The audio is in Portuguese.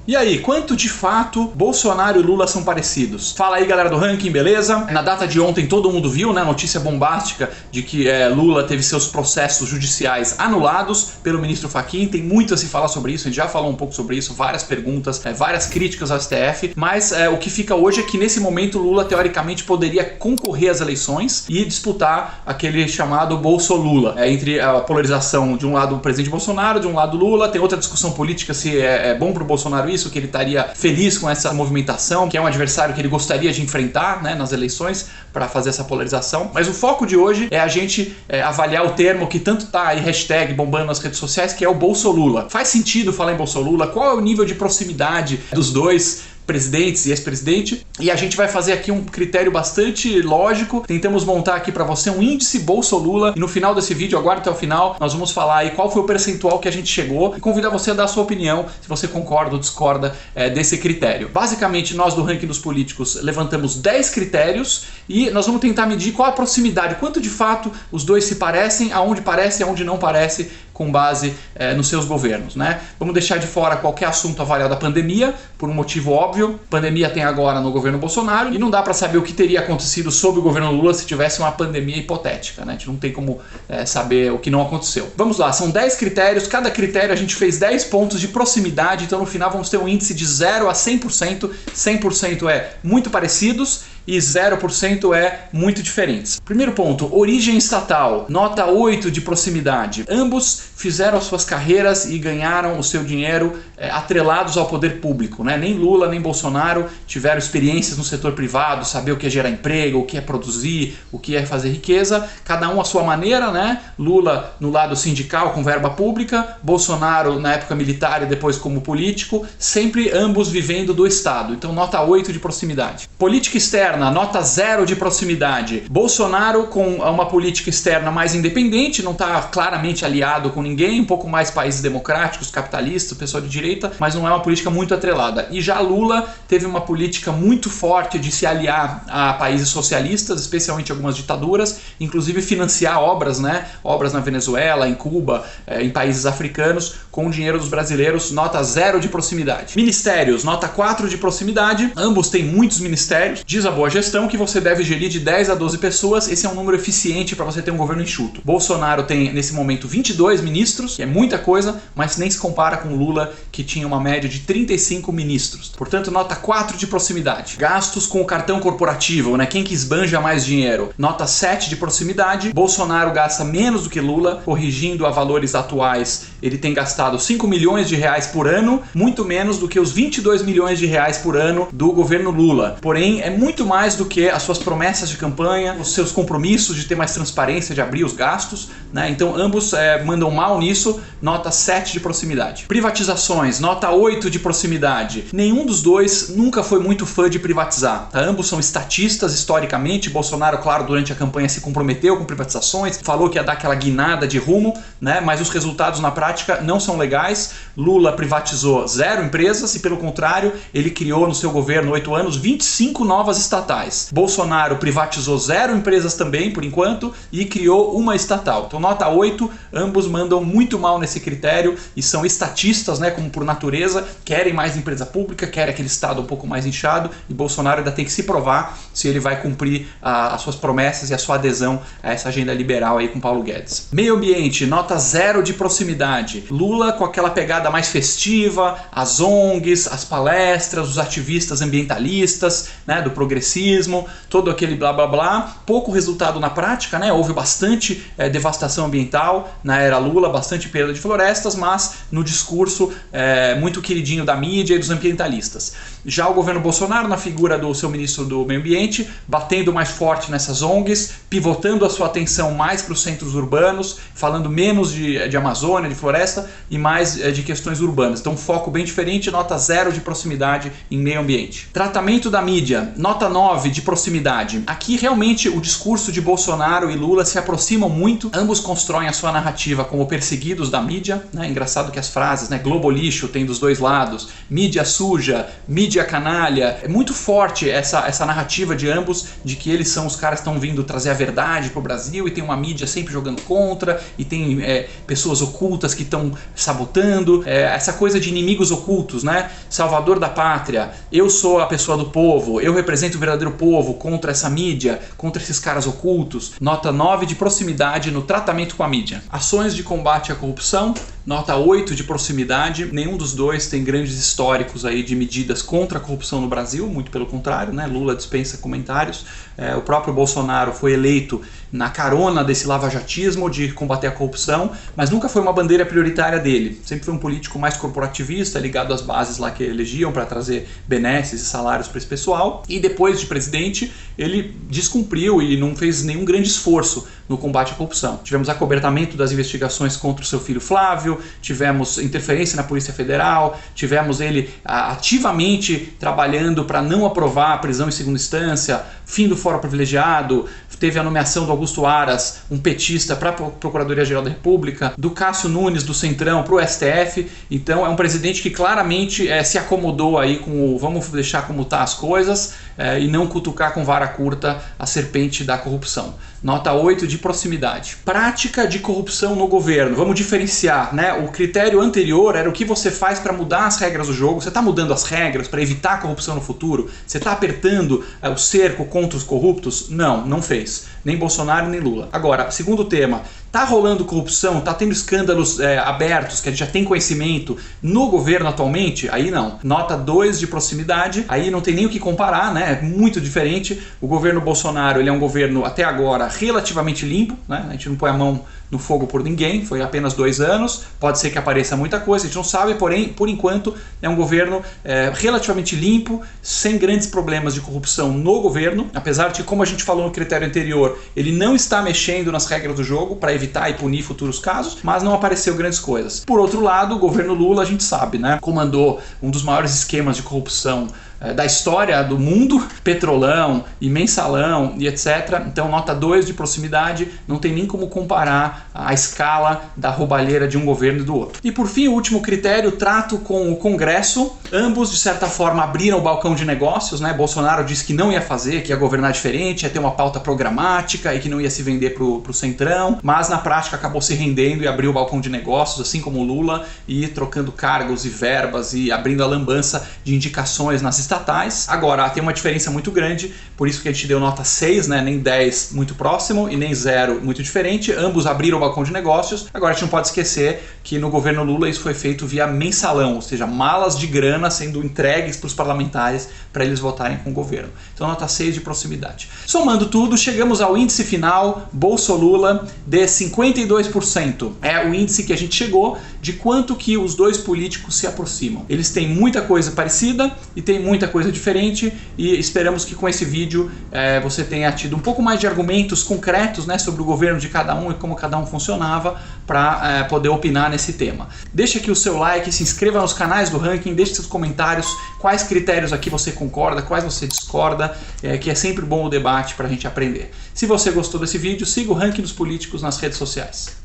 E aí, quanto de fato Bolsonaro e Lula são parecidos? Fala aí, galera do ranking, beleza? Na data de ontem todo mundo viu, né, a notícia bombástica de que Lula teve seus processos judiciais anulados pelo ministro Fachin. Tem muito a se falar sobre isso, a gente já falou um pouco sobre isso, várias perguntas, várias críticas ao STF, mas o que fica hoje é que nesse momento Lula teoricamente poderia concorrer às eleições e disputar aquele chamado Bolso-Lula, entre a polarização de um lado o presidente Bolsonaro, de um lado Lula. Tem outra discussão política se é bom pro Bolsonaro isso, que ele estaria feliz com essa movimentação, que é um adversário que ele gostaria de enfrentar, né, nas eleições para fazer essa polarização. Mas o foco de hoje é a gente avaliar o termo que tanto tá aí hashtag bombando nas redes sociais, que é o Bolso-Lula. Faz sentido falar em Bolso-Lula? Qual é o nível de proximidade dos dois presidentes e ex-presidente? E a gente vai fazer aqui um critério bastante lógico. Tentamos montar aqui para você um índice Bolso-Lula e no final desse vídeo, aguarde até o final, nós vamos falar aí qual foi o percentual que a gente chegou e convidar você a dar a sua opinião, se você concorda ou discorda desse critério. Basicamente, nós do Ranking dos Políticos levantamos 10 critérios e nós vamos tentar medir qual a proximidade, quanto de fato os dois se parecem, aonde parece e aonde não parece, com base nos seus governos, né? Vamos deixar de fora qualquer assunto avaliado da pandemia, por um motivo óbvio. Pandemia tem agora no governo Bolsonaro e não dá para saber o que teria acontecido sob o governo Lula se tivesse uma pandemia hipotética, né? A gente não tem como saber o que não aconteceu. Vamos lá, são 10 critérios, cada critério a gente fez 10 pontos de proximidade, então no final vamos ter um índice de 0 a 100%. 100% é muito parecidos e 0% é muito diferentes. Primeiro ponto, origem estatal, nota 8 de proximidade. Ambos fizeram as suas carreiras e ganharam o seu dinheiro atrelados ao poder público, né? Nem Lula nem Bolsonaro tiveram experiências no setor privado, saber o que é gerar emprego, o que é produzir, o que é fazer riqueza, cada um à sua maneira, né? Lula no lado sindical com verba pública, Bolsonaro na época militar e depois como político, sempre ambos vivendo do Estado. Então nota 8 de proximidade. Política externa, nota 0 de proximidade. Bolsonaro com uma política externa mais independente, não está claramente aliado com ninguém, um pouco mais países democráticos, capitalistas, pessoal de direita, mas não é uma política muito atrelada. E já Lula teve uma política muito forte de se aliar a países socialistas, especialmente algumas ditaduras, inclusive financiar obras, né? Obras na Venezuela, em Cuba, em países africanos, com o dinheiro dos brasileiros, nota 0 de proximidade. Ministérios, nota 4 de proximidade. Ambos têm muitos ministérios. Diz a boa gestão que você deve gerir de 10 a 12 pessoas. Esse é um número eficiente para você ter um governo enxuto. Bolsonaro tem, nesse momento, 22 ministros, que é muita coisa, mas nem se compara com Lula, que tinha uma média de 35 ministros. Portanto, nota 4 de proximidade. Gastos com o cartão corporativo, né? Quem que esbanja mais dinheiro? Nota 7 de proximidade. Bolsonaro gasta menos do que Lula, corrigindo a valores atuais, ele tem gastado 5 milhões de reais por ano, muito menos do que os 22 milhões de reais por ano do governo Lula. Porém, é muito mais do que as suas promessas de campanha, os seus compromissos de ter mais transparência, de abrir os gastos, né? Então ambos mandam mal nisso, nota 7 de proximidade. Privatizações, nota 8 de proximidade. Nenhum dos dois nunca foi muito fã de privatizar, tá? Ambos são estatistas historicamente. Bolsonaro, claro, durante a campanha se comprometeu com privatizações, falou que ia dar aquela guinada de rumo, né? Mas os resultados na prática não são legais. Lula privatizou 0 empresas e, pelo contrário, ele criou no seu governo 8 anos 25 novas estatais. Bolsonaro privatizou 0 empresas também, por enquanto, e criou uma estatal. Então nota 8, ambos mandam muito mal nesse critério e são estatistas, né, como por natureza, querem mais empresa pública, querem aquele Estado um pouco mais inchado, e Bolsonaro ainda tem que se provar se ele vai cumprir as suas promessas e a sua adesão a essa agenda liberal aí com Paulo Guedes. Meio ambiente, nota 0 de proximidade. Lula com aquela pegada mais festiva, as ONGs, as palestras, os ativistas ambientalistas, né, do progressismo, todo aquele blá blá blá. Pouco resultado na prática, né? Houve bastante devastação ambiental na era Lula, bastante perda de florestas, mas no discurso muito queridinho da mídia e dos ambientalistas. Já o governo Bolsonaro, na figura do seu ministro do Meio Ambiente, batendo mais forte nessas ONGs, pivotando a sua atenção mais para os centros urbanos, falando menos de Amazônia, de floresta e mais de questões urbanas. Então um foco bem diferente, nota 0 de proximidade em meio ambiente. Tratamento da mídia, nota 9 de proximidade. Aqui realmente o discurso de Bolsonaro e Lula se aproximam muito, ambos constroem a sua narrativa como perseguidos da mídia, né? Engraçado que as frases, né? Globo lixo tem dos dois lados, mídia suja, mídia canalha, é muito forte essa narrativa de ambos, de que eles são os caras que estão vindo trazer a verdade para o Brasil e tem uma mídia sempre jogando contra e tem pessoas ocultas que estão sabotando, essa coisa de inimigos ocultos, né? Salvador da pátria, eu sou a pessoa do povo, eu represento o verdadeiro povo contra essa mídia, contra esses caras ocultos. Nota 9 de proximidade no tratamento com a mídia. Ações de combate à corrupção, nota 8 de proximidade. Nenhum dos dois tem grandes históricos aí de medidas contra a corrupção no Brasil, muito pelo contrário, né? Lula dispensa comentários. O próprio Bolsonaro foi eleito na carona desse lavajatismo de combater a corrupção, mas nunca foi uma bandeira prioritária dele. Sempre foi um político mais corporativista, ligado às bases lá que elegiam para trazer benesses e salários para esse pessoal. E depois de presidente, ele descumpriu e não fez nenhum grande esforço no combate à corrupção. Tivemos acobertamento das investigações contra o seu filho Flávio, tivemos interferência na Polícia Federal, tivemos ele ativamente trabalhando para não aprovar a prisão em segunda instância, fim do fórum privilegiado, teve a nomeação do Augusto Aras, um petista, para a Procuradoria-Geral da República, do Cássio Nunes, do Centrão, para o STF. Então é um presidente que claramente se acomodou aí com o vamos deixar como tá as coisas e não cutucar com vara curta a serpente da corrupção. Nota 8 de proximidade. Prática de corrupção no governo. Vamos diferenciar, né? O critério anterior era o que você faz para mudar as regras do jogo. Você está mudando as regras para evitar a corrupção no futuro? Você está apertando o cerco contra os corruptos? Não, não fez. Nem Bolsonaro, nem Lula. Agora, segundo tema, tá rolando corrupção, tá tendo escândalos abertos, que a gente já tem conhecimento no governo atualmente? Aí não. Nota 2 de proximidade, aí não tem nem o que comparar, né? É muito diferente. O governo Bolsonaro, ele é um governo, até agora, relativamente limpo, né? A gente não põe a mão no fogo por ninguém, foi apenas 2 anos, pode ser que apareça muita coisa, a gente não sabe, porém, por enquanto, é um governo relativamente limpo, sem grandes problemas de corrupção no governo, apesar de, como a gente falou no critério anterior, ele não está mexendo nas regras do jogo para evitar e punir futuros casos, mas não apareceu grandes coisas. Por outro lado, o governo Lula, a gente sabe, né, comandou um dos maiores esquemas de corrupção da história do mundo, Petrolão e Mensalão e etc. Então nota 2 de proximidade, não tem nem como comparar a escala da roubalheira de um governo e do outro. E por fim, o último critério, trato com o Congresso. Ambos, de certa forma, abriram o balcão de negócios, né? Bolsonaro disse que não ia fazer, que ia governar diferente, ia ter uma pauta programática e que não ia se vender pro Centrão, mas na prática acabou se rendendo e abriu o balcão de negócios, assim como o Lula, e trocando cargos e verbas e abrindo a lambança de indicações nas estatais. Agora, tem uma diferença muito grande, por isso que a gente deu nota 6, né? Nem 10 muito próximo e nem 0 muito diferente. Ambos abriram o balcão de negócios. Agora a gente não pode esquecer que no governo Lula isso foi feito via mensalão, ou seja, malas de grana sendo entregues para os parlamentares para eles votarem com o governo. Então nota 6 de proximidade. Somando tudo, chegamos ao índice final Bolso-Lula de 52%. É o índice que a gente chegou de quanto que os dois políticos se aproximam. Eles têm muita coisa parecida e tem muita coisa diferente, e esperamos que com esse vídeo você tenha tido um pouco mais de argumentos concretos, né, sobre o governo de cada um e como cada um funcionava, para poder opinar nesse tema. Deixa aqui o seu like, se inscreva nos canais do Ranking, deixe seus comentários, quais critérios aqui você concorda, quais você discorda, que é sempre bom o debate para a gente aprender. Se você gostou desse vídeo, siga o Ranking dos Políticos nas redes sociais.